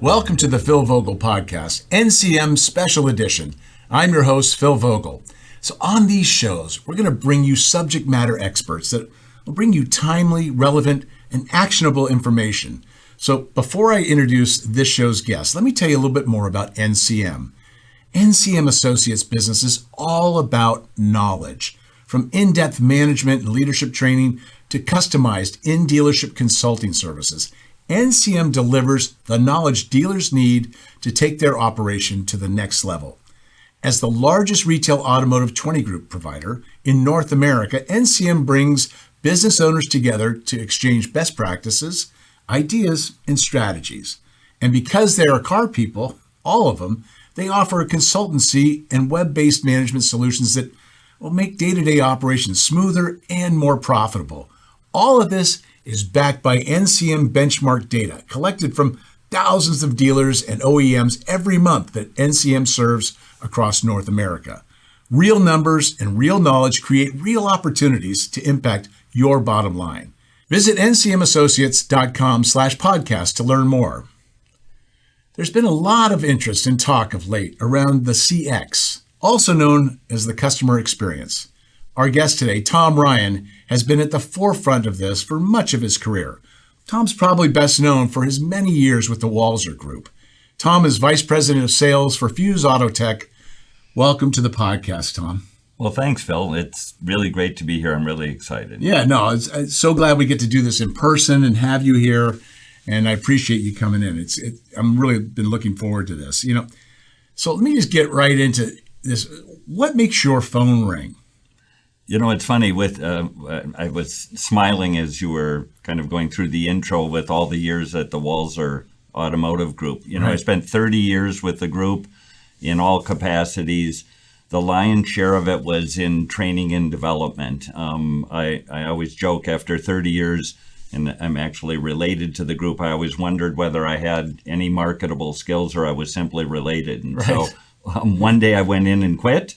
Welcome to the Phil Vogel Podcast, NCM Special Edition. I'm your host, Phil Vogel. So on these shows, we're going to bring you subject matter experts that will bring you timely, relevant, and actionable information. So before I introduce this show's guest, let me tell you a little bit more about NCM. NCM Associates business is all about knowledge, from in-depth management and leadership training to customized in-dealership consulting services. NCM delivers the knowledge dealers need to take their operation to the next level. As the largest retail automotive 20 group provider in North America, NCM brings business owners together to exchange best practices, ideas, and strategies. And because they are car people, all of them, they offer a consultancy and web-based management solutions that will make day-to-day operations smoother and more profitable. All of this is backed by NCM benchmark data collected from thousands of dealers and OEMs every month that NCM serves across North America. Real numbers and real knowledge create real opportunities to impact your bottom line. Visit ncmassociates.com/podcast to learn more. There's been a lot of interest and talk of late around the CX, also known as the customer experience. Our guest today, Tom Ryan, has been at the forefront of this for much of his career. Tom's probably best known for his many years with the Walser Group. Tom is Vice President of Sales for Fuse Auto Tech. Welcome to the podcast, Tom. Well, thanks, Phil. It's really great to be here. I'm really excited. Yeah, no, I'm so glad we get to do this in person and have you here, and I appreciate you coming in. I'm really been looking forward to this. So let me just get right into this. What makes your phone ring? It's funny. I was smiling as you were kind of going through the intro with all the years at the Walser Automotive Group. Right. I spent 30 years with the group in all capacities. The lion's share of it was in training and development. I always joke after 30 years, and I'm actually related to the group, I always wondered whether I had any marketable skills or I was simply related. And so one day I went in and quit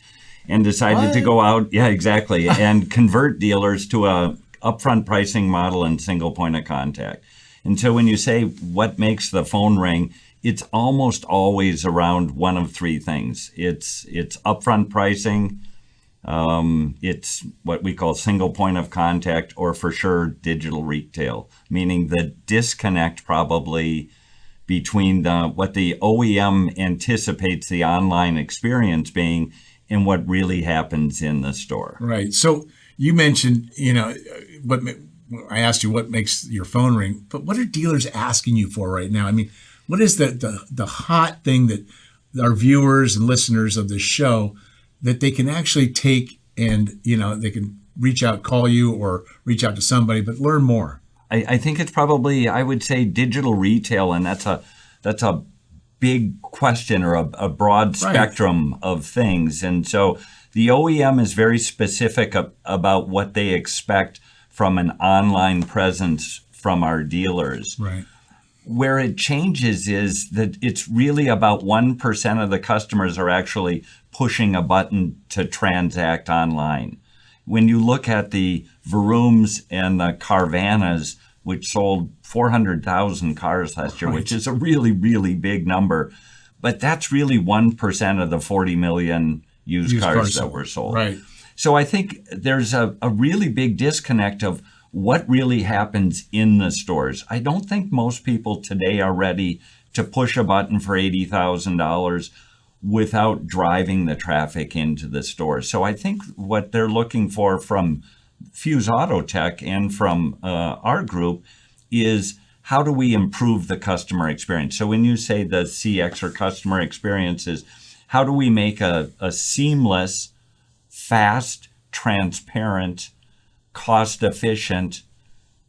and decided to go out, and convert dealers to a upfront pricing model and single point of contact. And so when you say what makes the phone ring, it's almost always around one of three things. It's upfront pricing, it's what we call single point of contact, or for sure digital retail, meaning the disconnect probably between what the OEM anticipates the online experience being and what really happens in the store. Right. So you mentioned, what I asked you what makes your phone ring, but what are dealers asking you for right now? I mean, what is the hot thing that our viewers and listeners of this show that they can actually take and, they can reach out, call you or reach out to somebody, but learn more? I think it's probably, I would say, digital retail, and that's a big question or a broad spectrum of things. And so the OEM is very specific about what they expect from an online presence from our dealers. Right. Where it changes is that it's really about 1% of the customers are actually pushing a button to transact online. When you look at the Vrooms and the Carvanas, which sold 400,000 cars last year, which is a really, really big number. But that's really 1% of the 40 million used cars that were sold. Right. So I think there's a really big disconnect of what really happens in the stores. I don't think most people today are ready to push a button for $80,000 without driving the traffic into the store. So I think what they're looking for from Fuse Auto Tech and from our group is how do we improve the customer experience? So when you say the CX or customer experiences, how do we make a seamless, fast, transparent, cost-efficient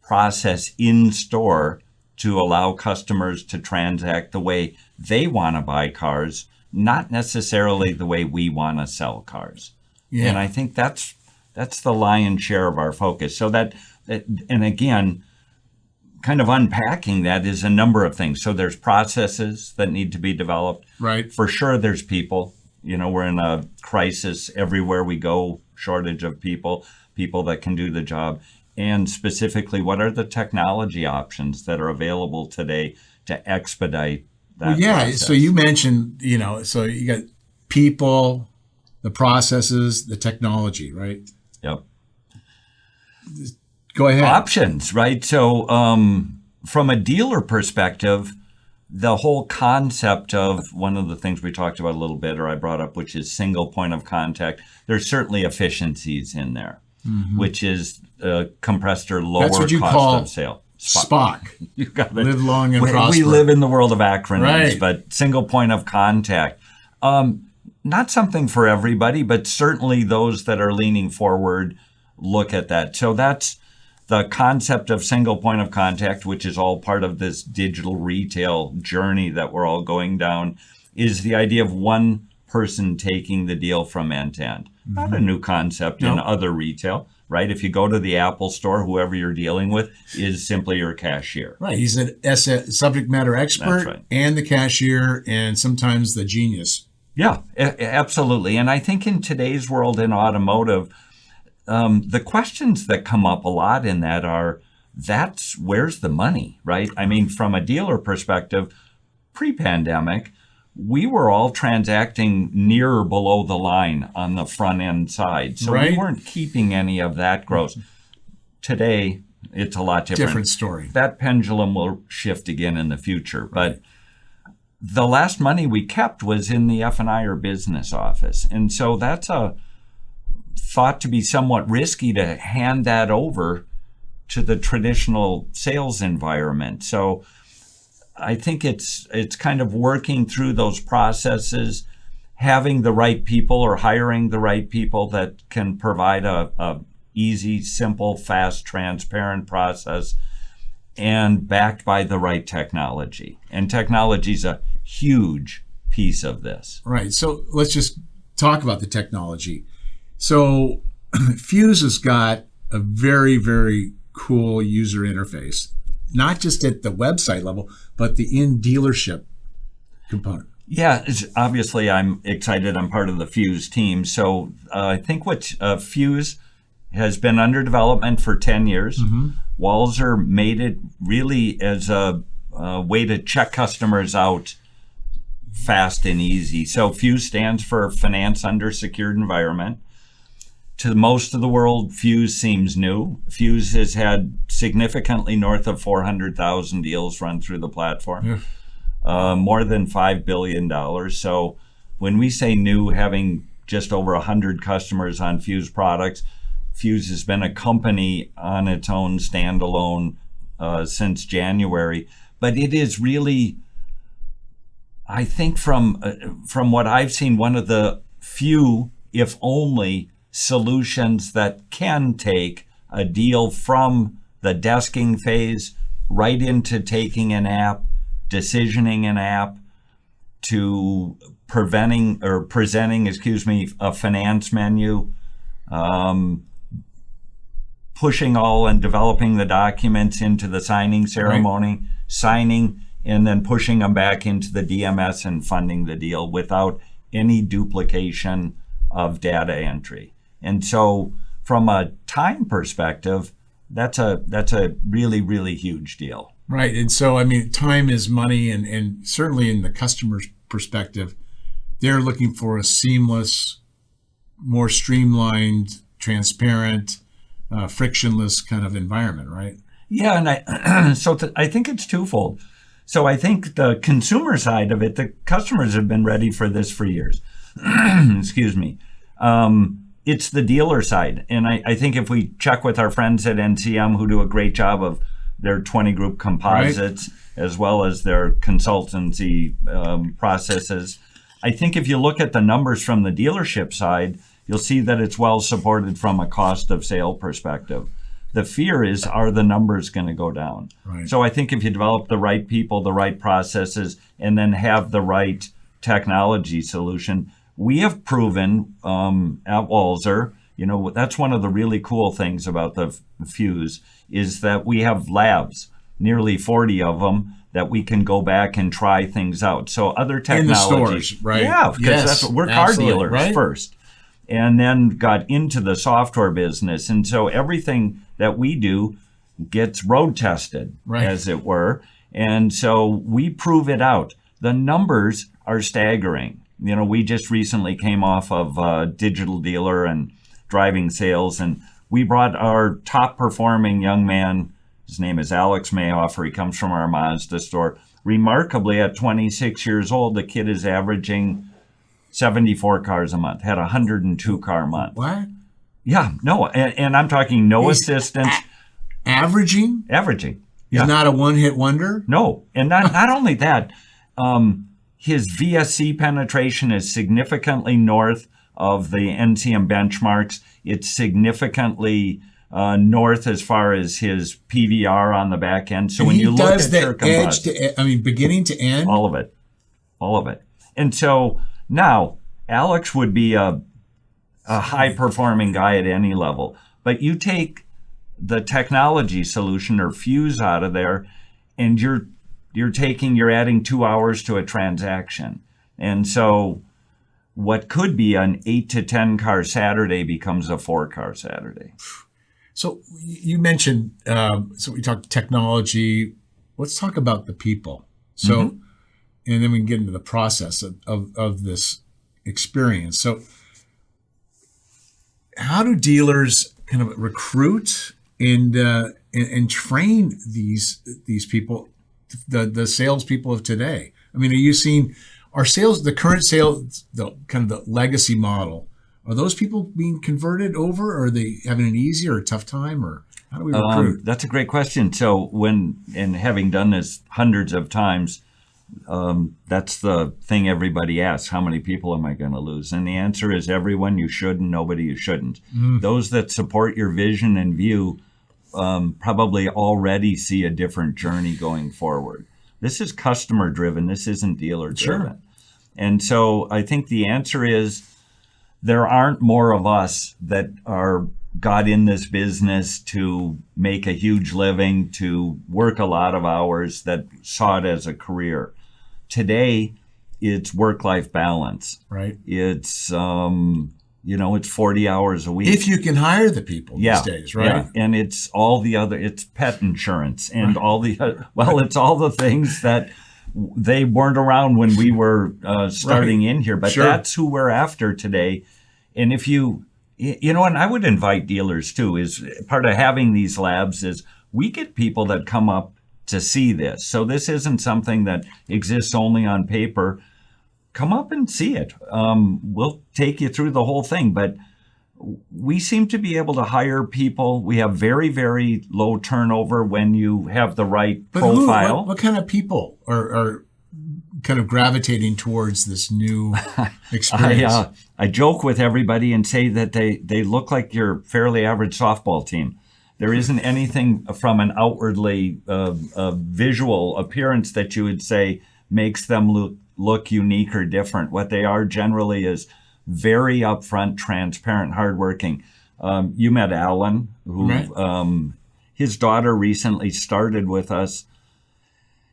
process in store to allow customers to transact the way they want to buy cars, not necessarily the way we want to sell cars. Yeah. And I think that's the lion's share of our focus. So that and again, kind of unpacking that is a number of things. So there's processes that need to be developed. Right. For sure, there's people. We're in a crisis everywhere we go, shortage of people that can do the job. And specifically, what are the technology options that are available today to expedite that process. So you mentioned, so you got people, the processes, the technology, right? Yep. Go ahead. Options, right? So from a dealer perspective, the whole concept of one of the things we talked about a little bit, or I brought up, which is single point of contact, there's certainly efficiencies in there, which is compressed or lower That's what you cost call of sale. SPOC. You got it. Live long and prosper. We live in the world of acronyms, Right. but single point of contact. Not something for everybody, but certainly those that are leaning forward look at that. So that's the concept of single point of contact, which is all part of this digital retail journey that we're all going down, is the idea of one person taking the deal from end to end. Not a new concept in other retail, right? If you go to the Apple store, whoever you're dealing with is simply your cashier. Right. He's a subject matter expert That's right. and the cashier and sometimes the genius. Yeah, absolutely. And I think in today's world in automotive, the questions that come up a lot in that are, where's the money, right? I mean, from a dealer perspective, pre-pandemic, we were all transacting near or below the line on the front end side. So we weren't keeping any of that gross. Today, it's a lot different. Different story. That pendulum will shift again in the future. But the last money we kept was in the F&I or business office. And so that's thought to be somewhat risky to hand that over to the traditional sales environment. So I think it's kind of working through those processes, having the right people or hiring the right people that can provide a easy, simple, fast, transparent process, and backed by the right technology. And technology is a huge piece of this. Right. So let's just talk about the technology. So Fuse has got a very, very cool user interface, not just at the website level, but the in-dealership component. Yeah, obviously I'm excited. I'm part of the Fuse team. So I think what Fuse has been under development for 10 years. Walser made it really as a way to check customers out fast and easy. So Fuse stands for Finance Under Secured Environment. To most of the world, Fuse seems new. Fuse has had significantly north of 400,000 deals run through the platform, more than $5 billion. So when we say new, having just over 100 customers on Fuse products, Fuse has been a company on its own standalone since January. But it is really, I think from what I've seen, one of the few, if only, solutions that can take a deal from the desking phase right into taking an app, decisioning an app, to presenting, a finance menu, pushing all and developing the documents into the signing ceremony, signing, and then pushing them back into the DMS and funding the deal without any duplication of data entry. And so from a time perspective, that's a really, really huge deal. Right. And so, I mean, time is money, and certainly in the customer's perspective, they're looking for a seamless, more streamlined, transparent, frictionless kind of environment, right? Yeah, and I think it's twofold. So I think the consumer side of it, the customers have been ready for this for years. Excuse me. It's the dealer side. And I think if we check with our friends at NCM, who do a great job of their 20 group composites, as well as their consultancy processes, I think if you look at the numbers from the dealership side, you'll see that it's well supported from a cost of sale perspective. The fear is, are the numbers going to go down? Right. So I think if you develop the right people, the right processes, and then have the right technology solution, we have proven at Walser, that's one of the really cool things about the Fuse, is that we have labs, nearly 40 of them, that we can go back and try things out. So other technologies. In the stores, right? Yeah, because that's what we're car dealers right? first. And then got into the software business. And so everything that we do gets road tested, as it were. And so we prove it out. the numbers are staggering. You know, we just recently came off of Digital Dealer and Driving Sales, and we brought our top performing young man, his name is Alex Mayhofer, he comes from our Mazda store. Remarkably, at 26 years old, the kid is averaging 74 cars a month, had a 102 car month. What? Yeah, no, and I'm talking no assistance. Averaging? Averaging. He's not a one-hit wonder? No, and not only that, his VSC penetration is significantly north of the NCM benchmarks. It's significantly north as far as his PVR on the back end. So and when you look at that edge to, beginning to end? All of it. And so now Alex would be a high-performing guy at any level. But you take the technology solution or Fuse out of there, and you're adding 2 hours to a transaction. And so what could be an 8 to 10 car Saturday becomes a 4-car Saturday. So you mentioned, so we talked technology. Let's talk about the people. So, and then we can get into the process of this experience. So how do dealers kind of recruit and train these people, the salespeople of today? I mean, are you seeing the current sales, the kind of the legacy model, are those people being converted over, or are they having an easy or a tough time, or how do we recruit? That's a great question. So having done this hundreds of times, that's the thing everybody asks: how many people am I going to lose? And the answer is everyone you should and nobody you shouldn't. Those that support your vision and view probably already see a different journey going forward. This is customer driven. This isn't dealer driven. Sure. And so I think the answer is there aren't more of us that got in this business to make a huge living, to work a lot of hours, that saw it as a career. Today, it's work-life balance. Right. It's, it's 40 hours a week. If you can hire the people these days, right? Yeah, and it's all the other, it's pet insurance and all the, it's all the things that they weren't around when we were starting in here, but that's who we're after today. And if and I would invite dealers too, is part of having these labs is we get people that come up to see this. So this isn't something that exists only on paper. Come up and see it. We'll take you through the whole thing, but we seem to be able to hire people. We have very, very low turnover when you have the right profile. What kind of people are kind of gravitating towards this new experience? I joke with everybody and say that they look like your fairly average softball team. There isn't anything from an outwardly visual appearance that you would say makes them look unique or different. What they are generally is very upfront, transparent, hardworking. You met Alan, who his daughter recently started with us.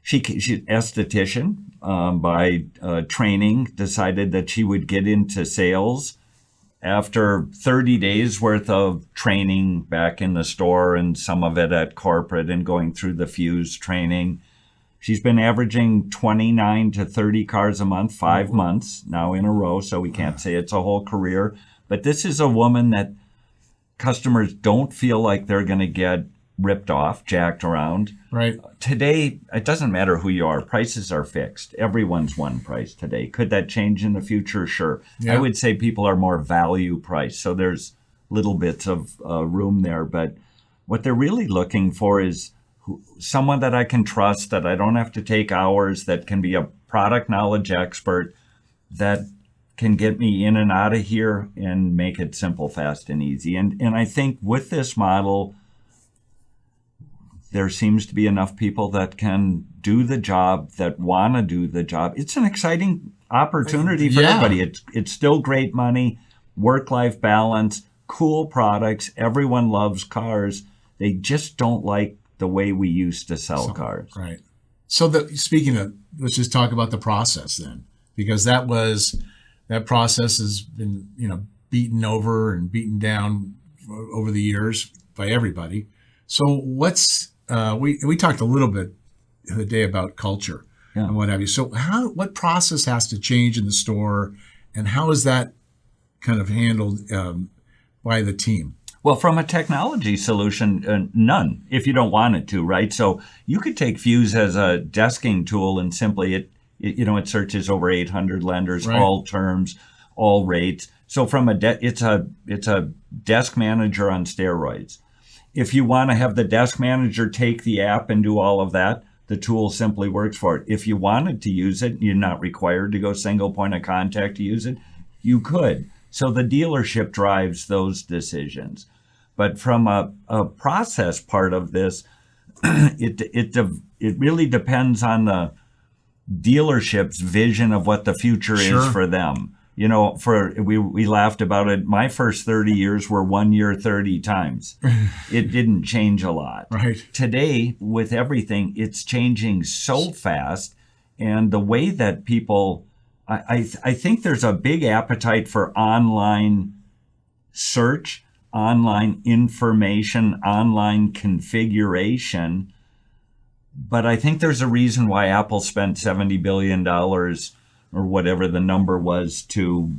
She's an esthetician by training, decided that she would get into sales. After 30 days worth of training back in the store and some of it at corporate and going through the Fuse training, she's been averaging 29 to 30 cars a month, 5 months now in a row. So we can't say it's a whole career. But this is a woman that customers don't feel like they're going to get ripped off, jacked around. Right. Today, it doesn't matter who you are. Prices are fixed. Everyone's one price today. Could that change in the future? Sure. Yeah. I would say people are more value priced. So there's little bits of room there. But what they're really looking for is someone that I can trust, that I don't have to take hours, that can be a product knowledge expert, that can get me in and out of here and make it simple, fast, and easy. And I think with this model, there seems to be enough people that can do the job, that want to do the job. It's an exciting opportunity for everybody. It's still great money, work-life balance, cool products. Everyone loves cars. They just don't like the way we used to sell cars. Right. So speaking of, let's just talk about the process then, because that process has been, beaten over and beaten down over the years by everybody. So we talked a little bit the other day about culture. and what have you. So what process has to change in the store, and how is that kind of handled by the team? Well, from a technology solution, none, if you don't want it to, right? So you could take Fuse as a desking tool and simply it searches over 800 lenders, right. all terms, all rates. So from it's a desk manager on steroids. If you want to have the desk manager take the app and do all of that, the tool simply works for it. If you wanted to use it, you're not required to go single point of contact to use it. You could. So the dealership drives those decisions. But from a process part of this, it really depends on the dealership's vision of what the future is for them. You know, we laughed about it. My first 30 years were 1 year 30 times. It didn't change a lot. Right. Today, with everything, it's changing so fast. And the way that people, I think there's a big appetite for online search, online information, online configuration. But I think there's a reason why Apple spent $70 billion or whatever the number was to,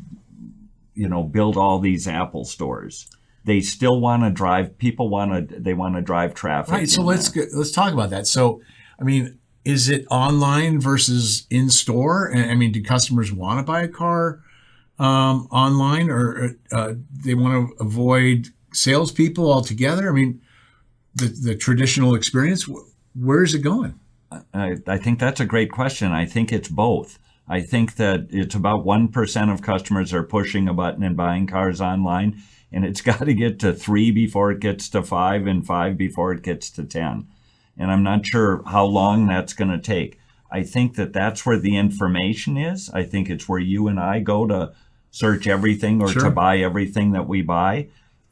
build all these Apple stores. They still want to drive, they want to drive traffic. Right. So let's talk about that. So, I mean, is it online versus in store? And I mean, do customers want to buy a car online, or they want to avoid salespeople altogether? I mean, the traditional experience, where is it going? I think that's a great question. I think it's both. I think that it's about 1% of customers are pushing a button and buying cars online, and it's got to get to 3 before it gets to 5, and 5 before it gets to 10. And I'm not sure how long that's going to take. I think that that's where the information is. I think it's where you and I go to search everything or to buy everything that we buy.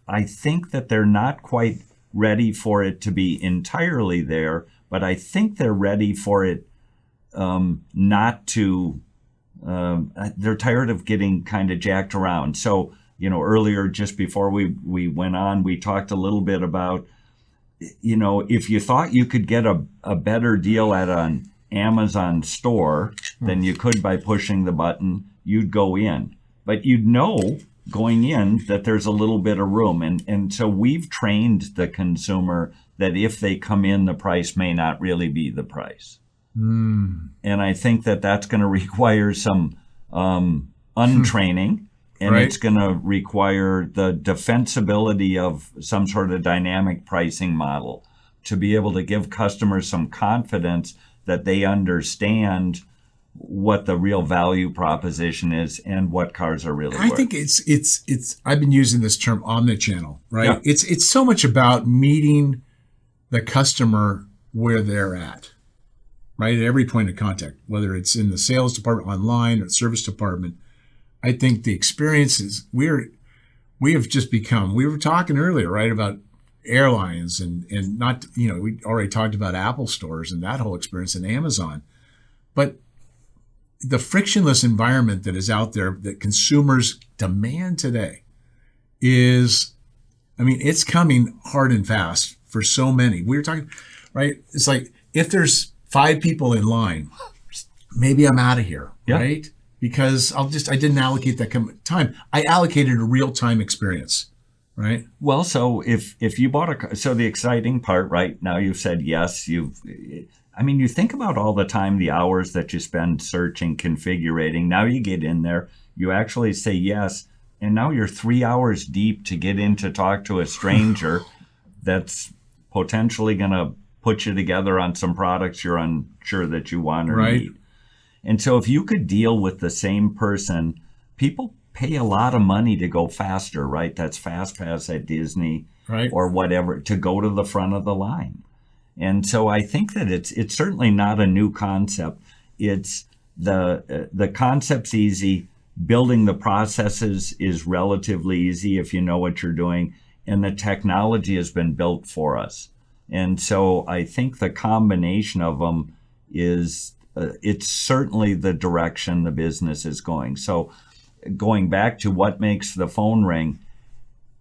I think that they're not quite ready for it to be entirely there, but I think they're ready for it not to, they're tired of getting kind of jacked around. So, earlier, just before we went on, we talked a little bit about, if you thought you could get a better deal at an Amazon store than you could by pushing the button, you'd go in. But you'd know going in that there's a little bit of room. And so we've trained the consumer that if they come in, the price may not really be the price. And I think that that's going to require some untraining, and it's going to require the defensibility of some sort of dynamic pricing model to be able to give customers some confidence that they understand what the real value proposition is and what cars are really worth. I think it's I've been using this term omnichannel, right? Yeah. It's so much about meeting the customer where they're at. Right, at every point of contact, whether it's in the sales department, online, or service department. I think the experience is we have just become. We were talking earlier, right, about airlines and not, we already talked about Apple stores and that whole experience and Amazon, but the frictionless environment that is out there that consumers demand today is, it's coming hard and fast for so many. We were talking, right? It's like if there's 5 people in line, maybe I'm out of here, right? Because I didn't allocate that time. I allocated a real-time experience, right? Well, so if you bought so the exciting part, right, now you've said yes, you think about all the time, the hours that you spend searching, configuring. Now you get in there, you actually say yes, and now you're 3 hours deep to get in to talk to a stranger that's potentially going to put you together on some products you're unsure that you want or need. And so if you could deal with the same person, people pay a lot of money to go faster, right? That's Fast Pass at Disney or whatever, to go to the front of the line. And so I think that it's certainly not a new concept. It's the concept's easy. Building the processes is relatively easy if you know what you're doing. And the technology has been built for us. And so I think the combination of them is, it's certainly the direction the business is going. So going back to what makes the phone ring,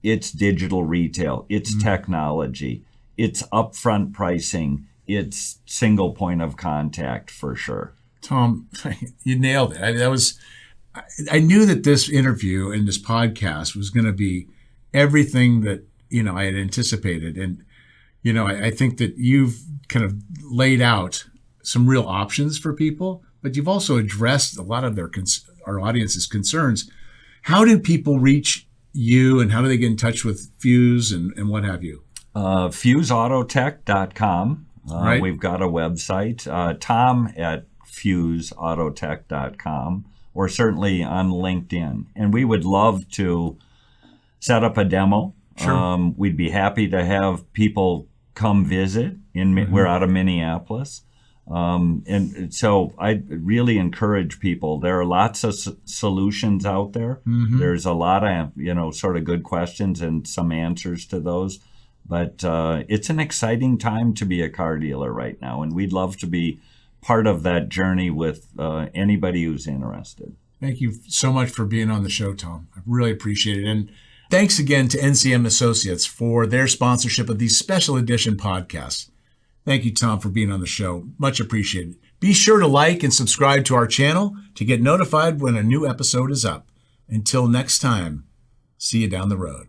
it's digital retail, it's technology, it's upfront pricing, it's single point of contact for sure. Tom, you nailed it. I knew that this interview and this podcast was going to be everything that, I had anticipated. And, I think that you've kind of laid out some real options for people, but you've also addressed a lot of our audience's concerns. How do people reach you, and how do they get in touch with Fuse and what have you? FuseAutoTech.com. Right. We've got a website. Tom at FuseAutoTech.com, or certainly on LinkedIn. And we would love to set up a demo. Sure. We'd be happy to have people come visit. We're out of Minneapolis. And so I really encourage people. There are lots of solutions out there. Mm-hmm. There's a lot of, sort of good questions and some answers to those. But it's an exciting time to be a car dealer right now. And we'd love to be part of that journey with anybody who's interested. Thank you so much for being on the show, Tom. I really appreciate it. And thanks again to NCM Associates for their sponsorship of these special edition podcasts. Thank you, Tom, for being on the show. Much appreciated. Be sure to like and subscribe to our channel to get notified when a new episode is up. Until next time, see you down the road.